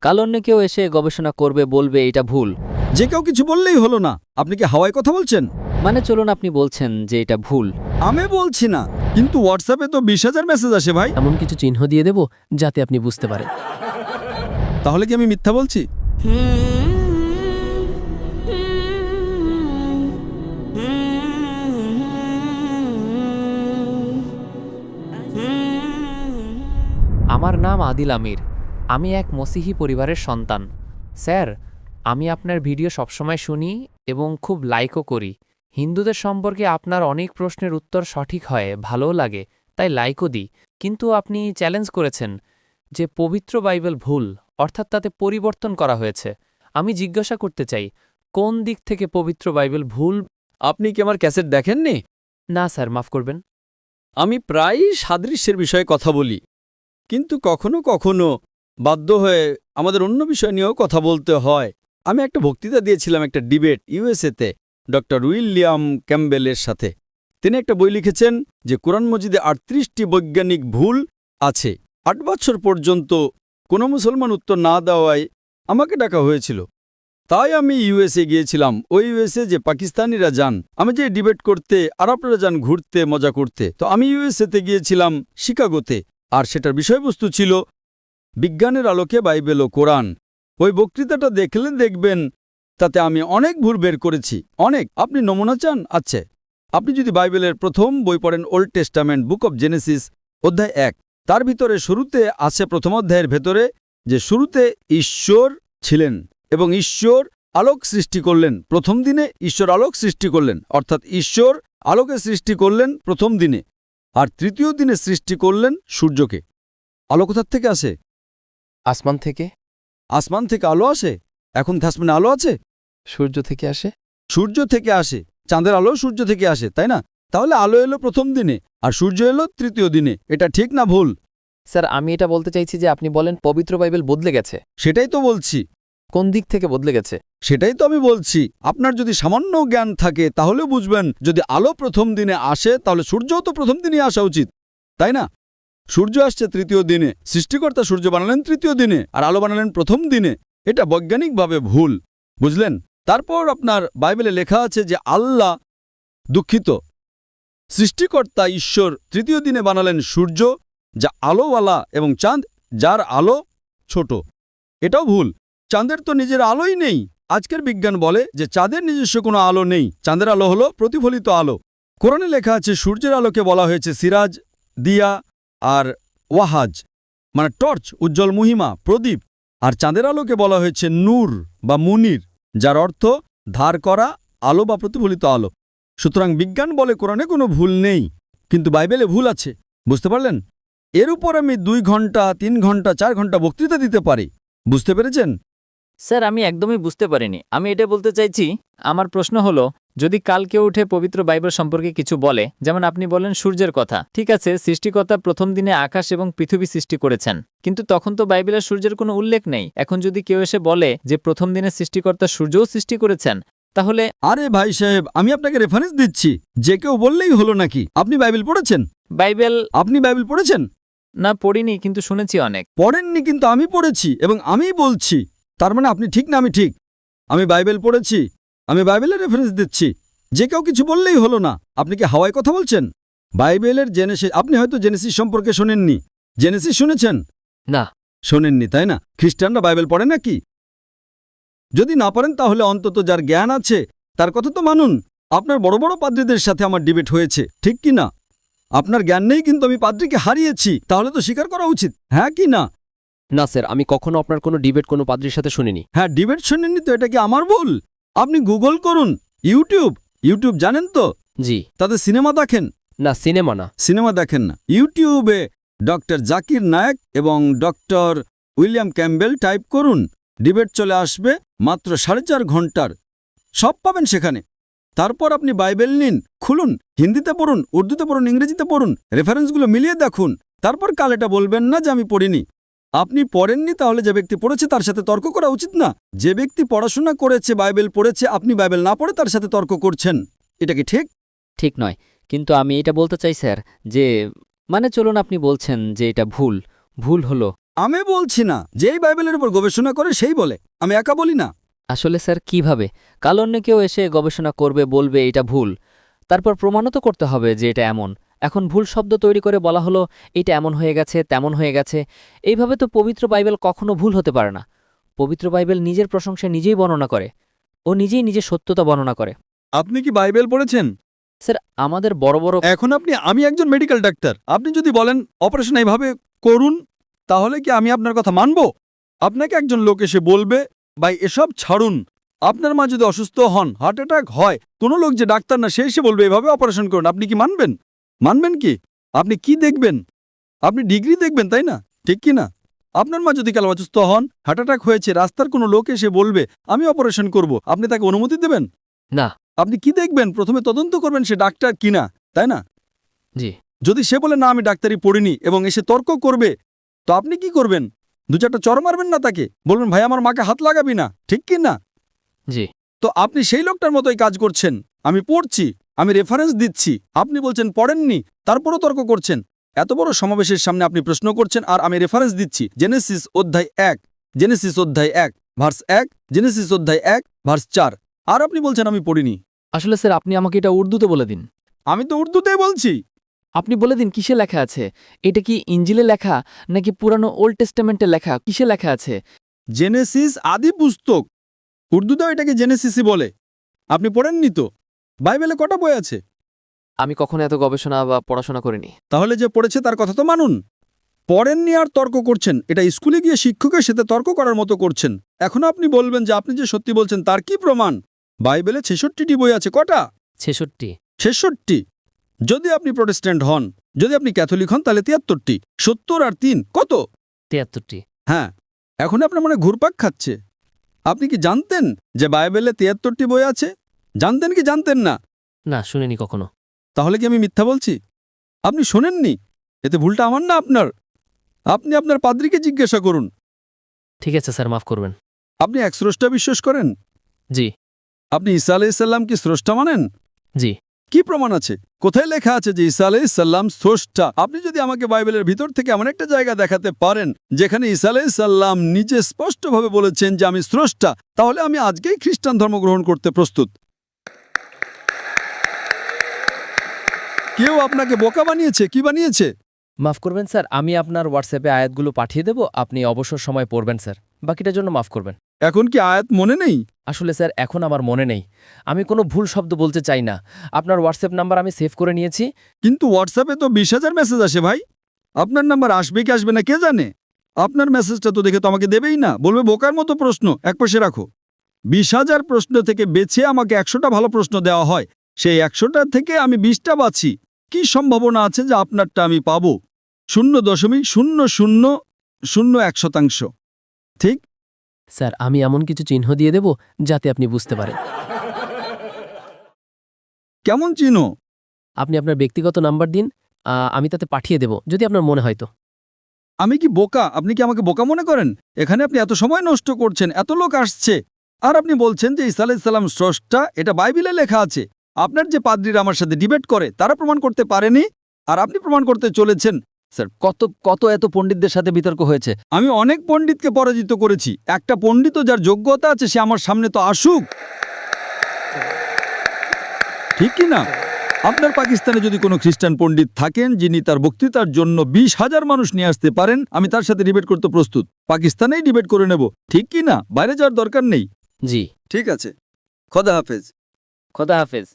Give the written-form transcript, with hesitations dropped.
কাল অন্য কেউ এসে গবেষণা করবে, বলবে এটা ভুল। যে কেউ কিছু বললেই হলো না। আপনি কি হাওয়ায় কথা বলছেন? মানে চলুন, আপনি বলছেন যে এটা ভুল। আমি বলছি না, কিন্তু হোয়াটসঅ্যাপে তো 20,000 মেসেজ আসে ভাই। এমন কিছু চিহ্ন দিয়ে দেব যাতে আপনি বুঝতে পারেন। তাহলে কি আমি মিথ্যা বলছি? আমার নাম আদিল আমির। আমি এক মসিহি পরিবারের সন্তান। স্যার, আমি আপনার ভিডিও সবসময় শুনি এবং খুব লাইকও করি। হিন্দুদের সম্পর্কে আপনার অনেক প্রশ্নের উত্তর সঠিক হয়, ভালোও লাগে, তাই লাইকও দিই। কিন্তু আপনি চ্যালেঞ্জ করেছেন যে পবিত্র বাইবেল ভুল, অর্থাৎ তাতে পরিবর্তন করা হয়েছে। আমি জিজ্ঞাসা করতে চাই, কোন দিক থেকে পবিত্র বাইবেল ভুল? আপনি কি আমার ক্যাসেট দেখেননি? না স্যার, মাফ করবেন। আমি প্রায়ই সাদৃশ্যের বিষয়ে কথা বলি, কিন্তু কখনো কখনো বাধ্য হয়ে আমাদের অন্য বিষয় নিয়েও কথা বলতে হয়। আমি একটা বক্তৃতা দিয়েছিলাম, একটা ডিবেট ইউএসএতে ডক্টর উইলিয়াম ক্যাম্বেলের সাথে। তিনি একটা বই লিখেছেন যে কোরআন মজিদে 38টি বৈজ্ঞানিক ভুল আছে। 8 বছর পর্যন্ত কোনো মুসলমান উত্তর না দেওয়ায় আমাকে ডাকা হয়েছিল। তাই আমি ইউএসএ গিয়েছিলাম। ওই ইউএসএ যে পাকিস্তানিরা যান, আমি যে ডিবেট করতে আর আপনারা যান ঘুরতে মজা করতে, তো আমি ইউএসএতে গিয়েছিলাম শিকাগোতে। আর সেটার বিষয়বস্তু ছিল বিজ্ঞানের আলোকে বাইবেল ও কোরআন। ওই বক্তৃতাটা দেখলে দেখবেন তাতে আমি অনেক ভুল বের করেছি, অনেক। আপনি নমুনা চান? আচ্ছা, আপনি যদি বাইবেলের প্রথম বই পড়েন, old testament, book of Genesis, অধ্যায় 1, তার ভিতরে শুরুতে আছে, প্রথম অধ্যায়ের ভেতরে, যে শুরুতে ঈশ্বর ছিলেন এবং ঈশ্বর আলোক সৃষ্টি করলেন। প্রথম দিনে ঈশ্বর আলোক সৃষ্টি করলেন, অর্থাৎ ঈশ্বর আলোকে সৃষ্টি করলেন প্রথম দিনে। আর তৃতীয় দিনে সৃষ্টি করলেন সূর্যকে। আলো কোথার থেকে আসে? আসমান থেকে। আসমান থেকে আলো আসে? এখন আসমানে আলো আছে? সূর্য থেকে আসে। সূর্য থেকে আসে। চাঁদের আলো সূর্য থেকে আসে, তাই না? তাহলে আলো এলো প্রথম দিনে আর সূর্য এলো তৃতীয় দিনে। এটা ঠিক না ভুল? স্যার, আমি এটা বলতে চাইছি যে আপনি বলেন পবিত্র বাইবেল বদলে গেছে। সেটাই তো বলছি। কোন দিক থেকে বদলে গেছে? সেটাই তো আমি বলছি। আপনার যদি সামান্য জ্ঞান থাকে তাহলে বুঝবেন, যদি আলো প্রথম দিনে আসে তাহলে সূর্যও তো প্রথম দিনে আসা উচিত, তাই না? সূর্য আসছে তৃতীয় দিনে। সৃষ্টিকর্তা সূর্য বানালেন তৃতীয় দিনে আর আলো বানালেন প্রথম দিনে। এটা বৈজ্ঞানিকভাবে ভুল, বুঝলেন? তারপর আপনার বাইবেলে লেখা আছে যে আল্লাহ, দুঃখিত, সৃষ্টিকর্তা ঈশ্বর তৃতীয় দিনে বানালেন সূর্য, যা আলোওয়ালা, এবং চাঁদ, যার আলো ছোট। এটাও ভুল। চাঁদের তো নিজের আলোই নেই। আজকের বিজ্ঞান বলে যে চাঁদের নিজস্ব কোনো আলো নেই। চাঁদের আলো হলো প্রতিফলিত আলো। কোরআনে লেখা আছে সূর্যের আলোকে বলা হয়েছে সিরাজ, দিয়া আর ওয়াহাজ, মানে টর্চ, উজ্জ্বল মহিমা, প্রদীপ। আর চাঁদের আলোকে বলা হয়েছে নূর বা মুনির, যার অর্থ ধার করা আলো বা প্রতিফলিত আলো। সুতরাং বিজ্ঞান বলে কোরআনে কোনো ভুল নেই, কিন্তু বাইবেলে ভুল আছে। বুঝতে পারলেন? এর উপর আমি 2 ঘন্টা, 3 ঘন্টা, 4 ঘন্টা বক্তৃতা দিতে পারি। বুঝতে পেরেছেন? স্যার, আমি একদমই বুঝতে পারিনি। আমি এটা বলতে চাইছি, আমার প্রশ্ন হলো, যদি কাল কেউ উঠে পবিত্র বাইবেল সম্পর্কে কিছু বলে, যেমন আপনি বলেন সূর্যের কথা, ঠিক আছে, সৃষ্টিকর্তা প্রথম দিনে আকাশ এবং পৃথিবী সৃষ্টি করেছেন, কিন্তু তখন তো বাইবেলের সূর্যের কোনো উল্লেখ নেই। এখন যদি কেউ এসে বলে যে প্রথম দিনে সৃষ্টিকর্তা সূর্যও সৃষ্টি করেছেন, তাহলে? আরে ভাই সাহেব, আমি আপনাকে রেফারেন্স দিচ্ছি। যে কেউ বললেই হলো নাকি? আপনি বাইবেল পড়েছেন? আপনি বাইবেল পড়েছেন? না, পড়িনি, কিন্তু শুনেছি অনেক। পড়েননি, কিন্তু আমি পড়েছি এবং আমিই বলছি। তার মানে আপনি ঠিক না আমি ঠিক? আমি বাইবেল পড়েছি, আমি বাইবেলের রেফারেন্স দিচ্ছি। যে কেউ কিছু বললেই হলো না। আপনি কি হাওয়ায় কথা বলছেন? বাইবেলের জেনেসিস, আপনি হয়তো জেনেসিস সম্পর্কে শোনেননি। জেনেসিস শুনেছেন? না। শোনেননি, তাই না? খ্রিস্টানরা বাইবেল পড়ে নাকি? যদি না পারেন তাহলে অন্তত যার জ্ঞান আছে তার কথা তো মানুন। আপনার বড় বড় পাদ্রীদের সাথে আমার ডিবেট হয়েছে, ঠিক কি না? আপনার জ্ঞান নেই, কিন্তু আমি পাদ্রীকে হারিয়েছি, তাহলে তো স্বীকার করা উচিত, হ্যাঁ কি না? না স্যার, আমি কখনো আপনার কোনো ডিবেট কোনো পাদ্রীর সাথে শুনিনি। হ্যাঁ, ডিবেট শোনেননি তো এটা কি আমার ভুল? আপনি গুগল করুন, ইউটিউব জানেন তো? জি। তাতে সিনেমা দেখেন? না, সিনেমা না। সিনেমা দেখেন না। ইউটিউবে ডক্টর জাকির নায়েক এবং ডক্টর উইলিয়াম ক্যাম্বেল টাইপ করুন, ডিবেট চলে আসবে, মাত্র 4.5 ঘন্টার, সব পাবেন সেখানে। তারপর আপনি বাইবেল নিন, খুলুন, হিন্দিতে পড়ুন, উর্দুতে পড়ুন, ইংরেজিতে পড়ুন, রেফারেন্সগুলো মিলিয়ে দেখুন। তারপর কাল এটা বলবেন না যে আমি পড়িনি। আপনি পড়েননি, তাহলে যে ব্যক্তি পড়েছে তার সাথে তর্ক করা উচিত না। যে ব্যক্তি পড়াশোনা করেছে, বাইবেল পড়েছে, আপনি বাইবেল না পড়ে তার সাথে তর্ক করছেন, এটা কি ঠিক? ঠিক নয়, কিন্তু আমি এটা বলতে চাই স্যার যে, মানে চলুন, আপনি বলছেন যে এটা ভুল হলো, আমি বলছি না, যেই বাইবেলের উপর গবেষণা করে সেই বলে, আমি একা বলি না। আসলে স্যার কিভাবে? কাল অন্য কেউ এসে গবেষণা করবে, বলবে এটা ভুল, তারপর প্রমাণও তো করতে হবে যে এটা এমন। এখন ভুল শব্দ তৈরি করে বলা হলো এটা এমন হয়ে গেছে, তেমন হয়ে গেছে। এইভাবে তো পবিত্র বাইবেল কখনো ভুল হতে পারে না। পবিত্র বাইবেল নিজের প্রশংসা নিজেই বর্ণনা করে, ও নিজেই নিজের সত্যতা বর্ণনা করে। আপনি কি বাইবেল পড়েছেন? স্যার আমাদের বড় বড় এখন আমি একজন মেডিকেল ডাক্তার, আপনি যদি বলেন অপারেশন এইভাবে করুন, তাহলে কি আমি আপনার কথা মানব? আপনাকে একজন লোক এসে বলবে ভাই এসব ছাড়ুন, আপনার মা যদি অসুস্থ হন, হার্ট অ্যাটাক হয়, কোনো লোক যে ডাক্তার না সে এসে বলবে এভাবে অপারেশন করুন, আপনি কি মানবেন? মানবেন কি? আপনি কি দেখবেন? আপনি ডিগ্রি দেখবেন, তাই না? ঠিক কি না? আপনার মা যদি কাল অসুস্থ হন, হার্ট অ্যাটাক হয়েছে, রাস্তার কোনো লোক এসে বলবে আমি অপারেশন করব, আপনি তাকে অনুমতি দেবেন? না। আপনি কি দেখবেন? প্রথমে তদন্ত করবেন সে ডাক্তার কিনা, তাই না? জি। যদি সে বলে না আমি ডাক্তারি পড়িনি এবং এসে তর্ক করবে, তো আপনি কি করবেন? দু চারটা চর মারবেন না তাকে, বলবেন ভাই আমার মাকে হাত লাগাবি না, ঠিক কি না? জি। তো আপনি সেই লোকটার মতোই কাজ করছেন। আমি পড়ছি, আমি রেফারেন্স দিচ্ছি, আপনি বলছেন পড়েননি, তারপরও তর্ক করছেন। এত বড় সমাবেশের সামনে আপনি প্রশ্ন করছেন আর আমি রেফারেন্স দিচ্ছি, জেনেসিস অধ্যায় 1, জেনেসিস অধ্যায় 1 ভার্স 1, জেনেসিস অধ্যায় 1 ভার্স 4, আর আপনি বলছেন আমি পড়িনি। আসলে স্যার আপনি আমাকে এটা উর্দুতে বলে দিন। আমি তো উর্দুতেই বলছি। আপনি বলে দিন কিসে লেখা আছে। এটা কি ইঞ্জিলে লেখা নাকি পুরানো ওল্ড টেস্টামেন্টে লেখা, কিসে লেখা আছে? জেনেসিস আদি পুস্তক, উর্দুতেও এটাকে জেনেসিসই বলে। আপনি পড়েননি তো? বাইবেলে কটা বই আছে? আমি কখনো এত গবেষণা বা পড়াশোনা করিনি। তাহলে যে পড়েছে তার কথা তো মানুন। পড়েননি আর তর্ক করছেন, এটা স্কুলে গিয়ে শিক্ষকের সাথে তর্ক করার মতো করছেন। এখন আপনি বলবেন যে আপনি যে সত্যি বলছেন তার কি প্রমাণ? বাইবেলে 66টি বই আছে। কটা? 66। 66। যদি আপনি প্রটেস্ট্যান্ট হন, যদি আপনি ক্যাথলিক হন, তাহলে 73টি। 70 আর 3 কত? 73টি। হ্যাঁ, এখন আপনার মনে ঘুরপাক খাচ্ছে। আপনি কি জানতেন যে বাইবেলে 73টি বই আছে? জানতেন কি জানতেন না? না, শুনিনি কখনো। তাহলে কি আমি মিথ্যা বলছি? আপনি শোনেননি? এতে ভুলটা আমার না আপনার। আপনি আপনার পাদ্রীকে জিজ্ঞাসা করুন। ঠিক আছে স্যার, মাফ করবেন। আপনি এক স্রষ্টা বিশ্বাস করেন? জি। আপনি ঈসা আলাইহিসসালাম কি স্রষ্টা মানেন? জি। কি প্রমাণ আছে? কোথায় লেখা আছে যে ঈসা আলাইহিসসালাম স্রষ্টা? আপনি যদি আমাকে বাইবেলের ভিতর থেকে এমন একটা জায়গা দেখাতে পারেন যেখানে ঈসা আলাইহিসসালাম নিজে স্পষ্টভাবে বলেছেন যে আমি স্রষ্টা, তাহলে আমি আজকেই খ্রিস্টান ধর্ম গ্রহণ করতে প্রস্তুত। কেউ আপনাকে বোকা বানিয়েছে? কি বানিয়েছে? মাফ করবেন স্যার, আমি আপনার হোয়াটসঅ্যাপে আয়াতগুলো পাঠিয়ে দেব, আপনি অবসর সময় পড়বেন স্যার। বাকিটার জন্য মাফ করবেন। এখন কি আয়াত মনে নেই? আসলে স্যার এখন আমার মনে নেই, আমি কোনো ভুল শব্দ বলতে চাই না। আপনার হোয়াটসঅ্যাপ নাম্বার আমি সেভ করে নিয়েছি। কিন্তু হোয়াটসঅ্যাপে তো 20,000 মেসেজ আসে ভাই। আপনার নাম্বার আসবে কি আসবে না কে জানে? আপনার মেসেজটা তো দেখে তো আমাকে দেবেই না, বলবে বোকার মতো প্রশ্ন, একপাশে রাখো। 20,000 প্রশ্ন থেকে বেছে আমাকে 100টা ভালো প্রশ্ন দেওয়া হয়, সেই 100টা থেকে আমি 20টা বাছি। কি সম্ভাবনা আছে যে আপনারটা আমি পাবো? 0.0001%। ঠিক? স্যার আমি এমন কিছু চিহ্ন দিয়ে দেব যাতে আপনি বুঝতে পারেন। কেমন চিনো? আপনি আপনার ব্যক্তিগত নাম্বার দিন, আমি তাতে পাঠিয়ে দেব যদি আপনার মনে হয় তো। আমি কি বোকা? আপনি কি আমাকে বোকা মনে করেন? এখানে আপনি এত সময় নষ্ট করছেন, এত লোক আসছে, আর আপনি বলছেন যে ঈসা আলাইহিস সালাম স্রষ্টা। এটা বাইবেলে লেখা আছে। আপনার যে পাদ্রীরা আমার সাথে ডিবেট করে তারা প্রমাণ করতে পারেনি, আর আপনি প্রমাণ করতে চলেছেন। স্যার, কত এত পণ্ডিতদের সাথে বিতর্ক হয়েছে। আমি অনেক পণ্ডিতকে পরাজিত করেছি। একটা পণ্ডিতও যার যোগ্যতা আছে সে আমার সামনে তো আসুক, ঠিক কি না? আপনার পাকিস্তানে যদি কোনো খ্রিস্টান পণ্ডিত থাকেন যিনি তার বক্তৃতার জন্য 20,000 মানুষ নিয়ে আসতে পারেন, আমি তার সাথে ডিবেট করতে প্রস্তুত। পাকিস্তানেই ডিবেট করে নেব, ঠিক কি না? বাইরে যাওয়ার দরকার নেই। জি। ঠিক আছে, খোদা হাফেজ। খোদা হাফেজ।